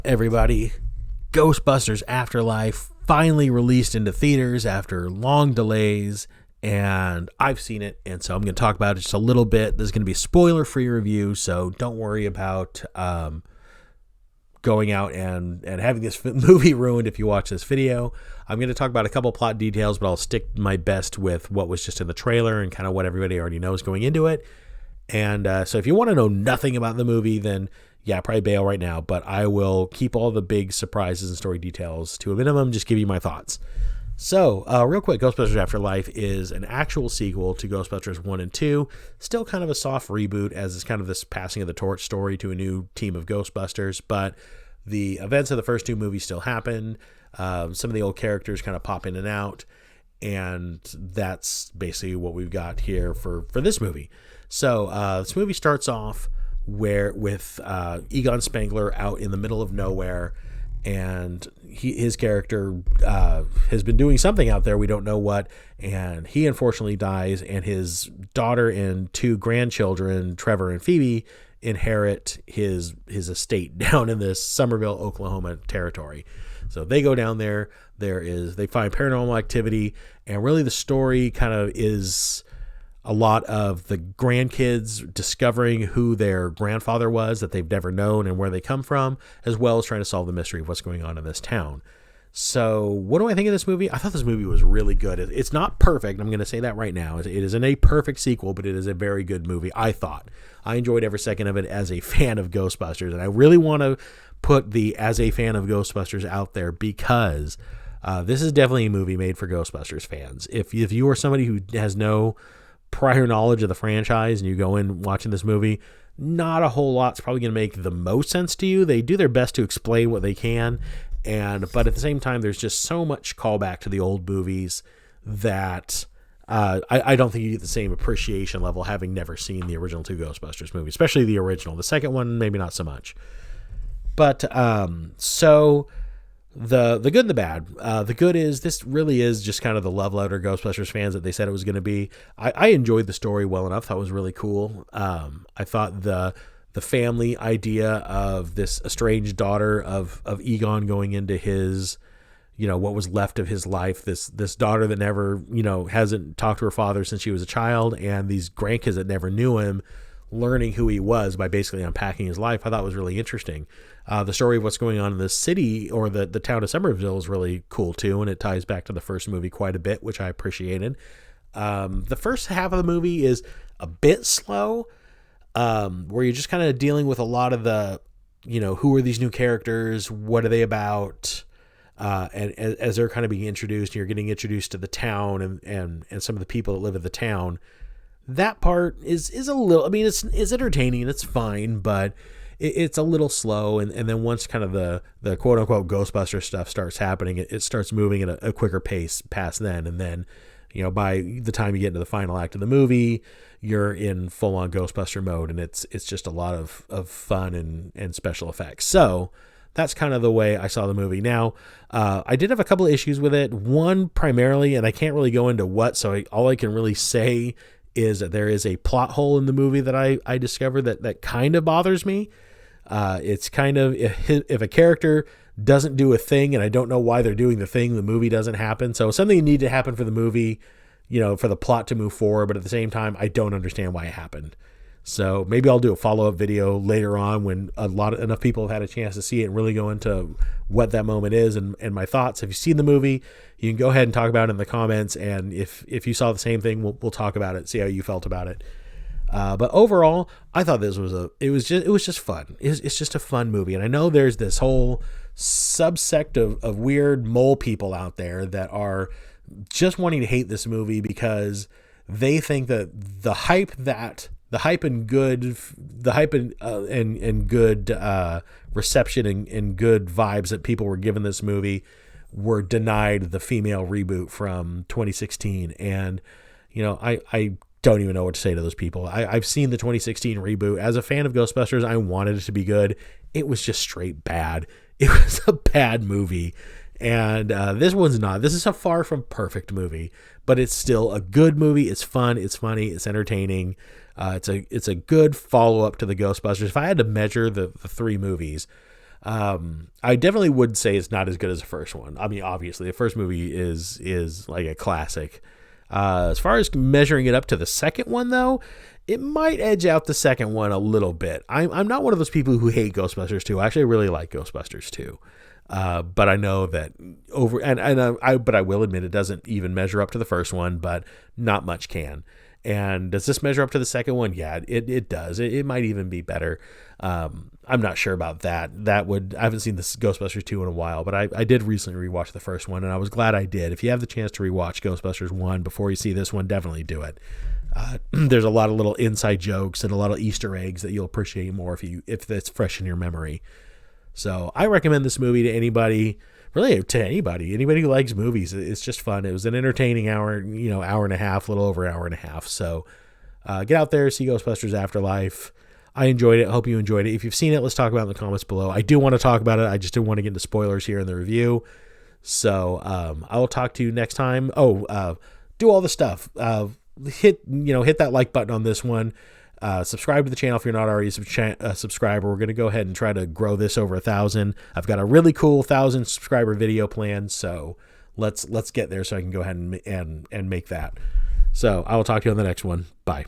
Everybody, Ghostbusters Afterlife finally released into theaters after long delays, and I've seen it, and so I'm going to talk about it just a little bit. This is going to be a spoiler-free review, so don't worry about going out and having this movie ruined if you watch this video. I'm going to talk about a couple plot details, but I'll stick my best with what was just in the trailer and kind of what everybody already knows going into it. And so if you want to know nothing about the movie, then yeah, probably bail right now, but I will keep all the big surprises and story details to a minimum, just give you my thoughts. So, real quick, Ghostbusters Afterlife is an actual sequel to Ghostbusters 1 and 2, still kind of a soft reboot as it's kind of this passing of the torch story to a new team of Ghostbusters, but the events of the first two movies still happen. Some of the old characters kind of pop in and out, and that's basically what we've got here for this movie. So, this movie starts off with Egon Spengler out in the middle of nowhere, and his character has been doing something out there, we don't know what, and he unfortunately dies, and his daughter and two grandchildren, Trevor and Phoebe, inherit his estate down in this Summerville, Oklahoma territory. So they go down there. They find paranormal activity, and really the story kind of is a lot of the grandkids discovering who their grandfather was that they've never known and where they come from, as well as trying to solve the mystery of what's going on in this town. So what do I think of this movie? I thought this movie was really good. It's not perfect. I'm going to say that right now. It isn't a perfect sequel, but it is a very good movie, I thought. I enjoyed every second of it as a fan of Ghostbusters, and I really want to put the as a fan of Ghostbusters out there because this is definitely a movie made for Ghostbusters fans. If you are somebody who has no prior knowledge of the franchise and you go in watching this movie, not a whole lot's probably going to make the most sense to you. They do their best to explain what they can, but at the same time, there's just so much callback to the old movies that I don't think you get the same appreciation level having never seen the original two Ghostbusters movies, especially the original. The second one, maybe not so much. But so the good and the bad. The good is this really is just kind of the love letter Ghostbusters fans that they said it was going to be. I enjoyed the story well enough. Thought it was really cool. I thought the family idea of this estranged daughter of Egon going into his, what was left of his life, this daughter that never, hasn't talked to her father since she was a child, and these grandkids that never knew him, learning who he was by basically unpacking his life, I thought was really interesting. The story of what's going on in the city or the town of Somerville is really cool too, and it ties back to the first movie quite a bit, which I appreciated. The first half of the movie is a bit slow, where you're just kind of dealing with a lot of the, who are these new characters, what are they about, and as they're kind of being introduced, you're getting introduced to the town and some of the people that live in the town. That part is a little, it's entertaining and it's fine, but it's a little slow. And then once kind of the quote unquote Ghostbuster stuff starts happening, it starts moving at a quicker pace past then. And then, by the time you get into the final act of the movie, you're in full on Ghostbuster mode, and it's just a lot of fun and special effects. So that's kind of the way I saw the movie. Now, I did have a couple of issues with it. One primarily, and I can't really go into what, so all I can really say is that there is a plot hole in the movie that I discovered that kind of bothers me. It's kind of, if a character doesn't do a thing and I don't know why they're doing the thing, the movie doesn't happen. So something needed to happen for the movie, for the plot to move forward, but at the same time, I don't understand why it happened. So maybe I'll do a follow-up video later on when enough people have had a chance to see it and really go into what that moment is and my thoughts. If you've seen the movie, you can go ahead and talk about it in the comments. And if you saw the same thing, we'll talk about it, see how you felt about it. But overall, I thought this was it was just fun. It's just a fun movie. And I know there's this whole subsect of weird mole people out there that are just wanting to hate this movie because they think that the hype and good reception and good vibes that people were given this movie were denied the female reboot from 2016. And, I don't even know what to say to those people. I've seen the 2016 reboot. As a fan of Ghostbusters, I wanted it to be good. It was just straight bad. It was a bad movie. And this one's not. This is a far from perfect movie, but it's still a good movie. It's fun. It's funny. It's entertaining. It's a good follow-up to the Ghostbusters. If I had to measure the three movies, I definitely would say it's not as good as the first one. I mean, obviously, the first movie is like a classic. As far as measuring it up to the second one, though, it might edge out the second one a little bit. I'm not one of those people who hate Ghostbusters 2. I actually really like Ghostbusters 2. But I know that but I will admit it doesn't even measure up to the first one, but not much can. And does this measure up to the second one? Yeah, it does. It might even be better. I'm not sure about that. I haven't seen this Ghostbusters 2 in a while, but I did recently rewatch the first one, and I was glad I did. If you have the chance to rewatch Ghostbusters 1 before you see this one, definitely do it. There's a lot of little inside jokes and a lot of Easter eggs that you'll appreciate more if it's fresh in your memory. So I recommend this movie to anybody, really to anybody who likes movies. It's just fun. It was an entertaining hour and a half, a little over an hour and a half. So get out there, see Ghostbusters Afterlife. I enjoyed it. I hope you enjoyed it. If you've seen it, let's talk about it in the comments below. I do want to talk about it. I just didn't want to get into spoilers here in the review. So I will talk to you next time. Do all the stuff. Hit that like button on this one. Subscribe to the channel if you're not already a subscriber. We're going to go ahead and try to grow this over 1,000. I've got a really cool 1,000 subscriber video plan, so let's get there so I can go ahead and make that. So I will talk to you on the next one. Bye.